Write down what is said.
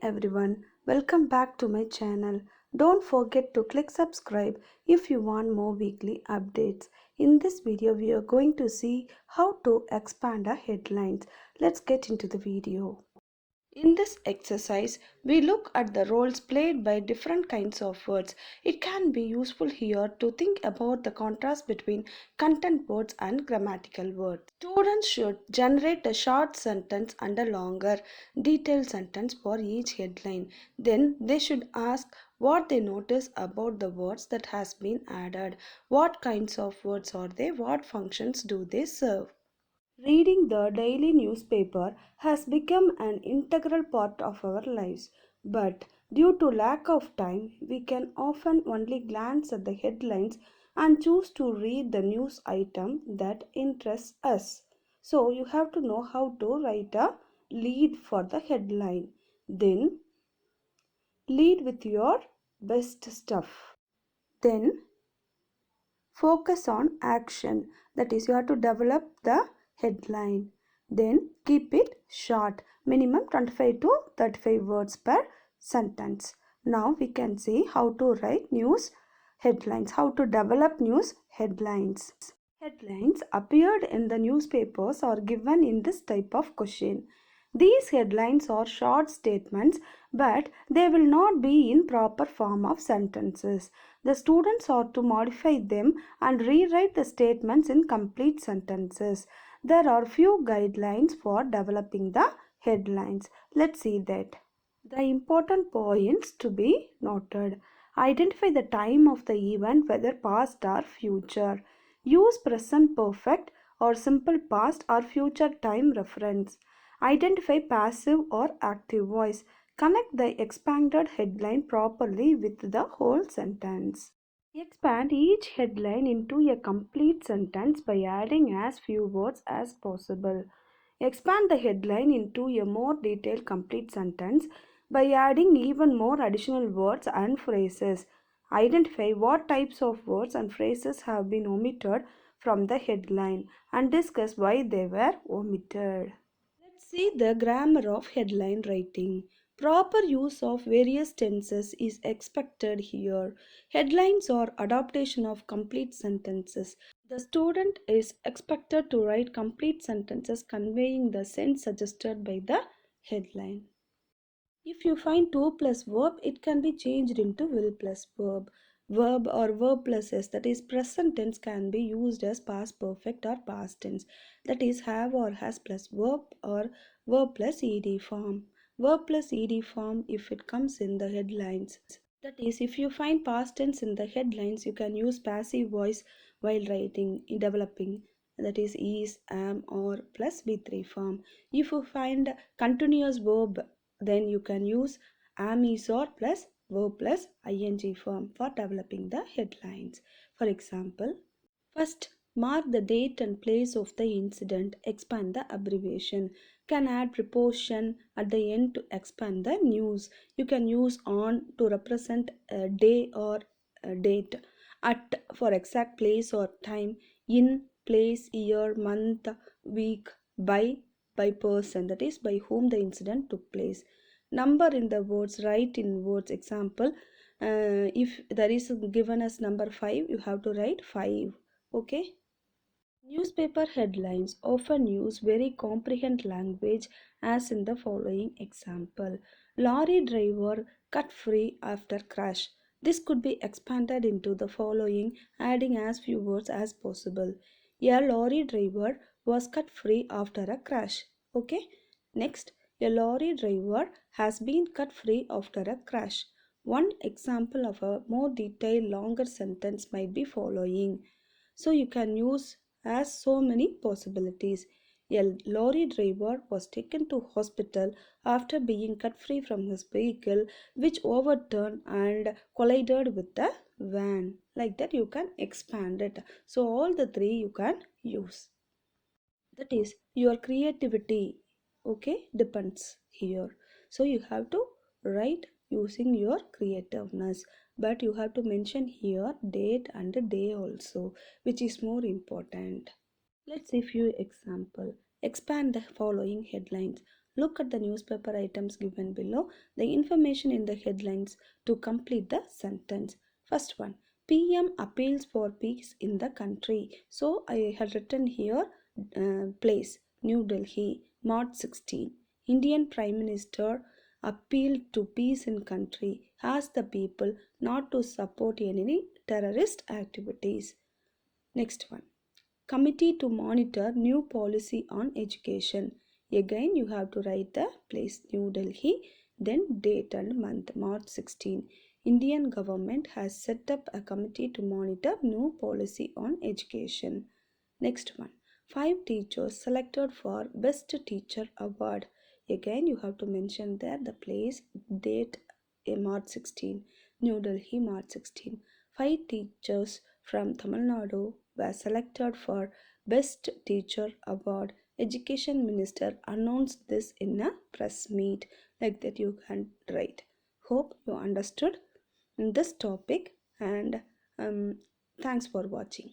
everyone, welcome back to my channel. Don't forget to click subscribe if you want more weekly updates. In this video, we are going to see how to expand our headlines. Let's get into the video. In this exercise, we look at the roles played by different kinds of words. It can be useful here to think about the contrast between content words and grammatical words. Students should generate a short sentence and a longer, detailed sentence for each headline. Then they should ask what they notice about the words that has been added. What kinds of words are they? What functions do they serve? Reading the daily newspaper has become an integral part of our lives, but due to lack of time, we can often only glance at the headlines and choose to read the news item that interests us. So, you have to know how to write a lead for the headline. Then, lead with your best stuff. Then, focus on action. That is, you have to develop the headline. Then keep it short, minimum 25 to 35 words per sentence. Now we can see how to write news headlines, how to develop news headlines. Headlines appeared in the newspapers are given in this type of question. These headlines are short statements, but they will not be in proper form of sentences. The students are to modify them and rewrite the statements in complete sentences. There are few guidelines for developing the headlines. Let's see that. The important points to be noted. Identify the time of the event, whether past or future. Use present perfect or simple past or future time reference. Identify passive or active voice. Connect the expanded headline properly with the whole sentence. Expand each headline into a complete sentence by adding as few words as possible. Expand the headline into a more detailed complete sentence by adding even more additional words and phrases. Identify what types of words and phrases have been omitted from the headline and discuss why they were omitted. Let's see the grammar of headline writing. Proper use of various tenses is expected here. Headlines are adaptation of complete sentences. The student is expected to write complete sentences conveying the sense suggested by the headline. If you find to plus verb, it can be changed into will plus verb. Verb or verb plus s, that is present tense, can be used as past perfect or past tense, that is have or has plus verb or verb plus ed form. Verb plus ed form if it comes in the headlines. That is, if you find past tense in the headlines, you can use passive voice while writing, developing, that is, am, or plus V3 form. If you find continuous verb, then you can use am, is, or plus verb plus ing form for developing the headlines. For example, first, mark the date and place of the incident. Expand the abbreviation. Can add preposition at the end to expand the news. You can use on to represent a day or a date. At for exact place or time. In, place, year, month, week. By person. That is by whom the incident took place. Number in the words. Write in words. Example, if there is given as number 5, you have to write 5. Okay. Newspaper headlines often use very comprehend language, as in the following example. Lorry driver cut free after crash. This could be expanded into the following, adding as few words as possible. A lorry driver was cut free after a crash. Okay. Next, a lorry driver has been cut free after a crash. One example of a more detailed longer sentence might be following. So you can use as so many possibilities. A lorry driver was taken to hospital after being cut free from his vehicle, which overturned and collided with the van. Like that you can expand it. So all the three you can use. That is, your creativity, okay, depends here. So you have to write using your creativeness, but you have to mention here date and day also, which is more important. Let's see few example. Expand the following headlines. Look at the newspaper items given below, the information in the headlines to complete the sentence. First one, PM appeals for peace in the country. So I had written here place New Delhi, March 16. Indian Prime Minister appealed to peace in country, asked the people not to support any terrorist activities. Next one, committee to monitor new policy on education. Again you have to write the place New Delhi, then date and month March 16. Indian government has set up a committee to monitor new policy on education. Next one, 5 teachers selected for best teacher award. Again you have to mention there the place, date, March 16, New Delhi, March 16. 5 teachers from Tamil Nadu were selected for best teacher award. Education minister announced this in a press meet. Like that you can write. Hope you understood this topic, and thanks for watching.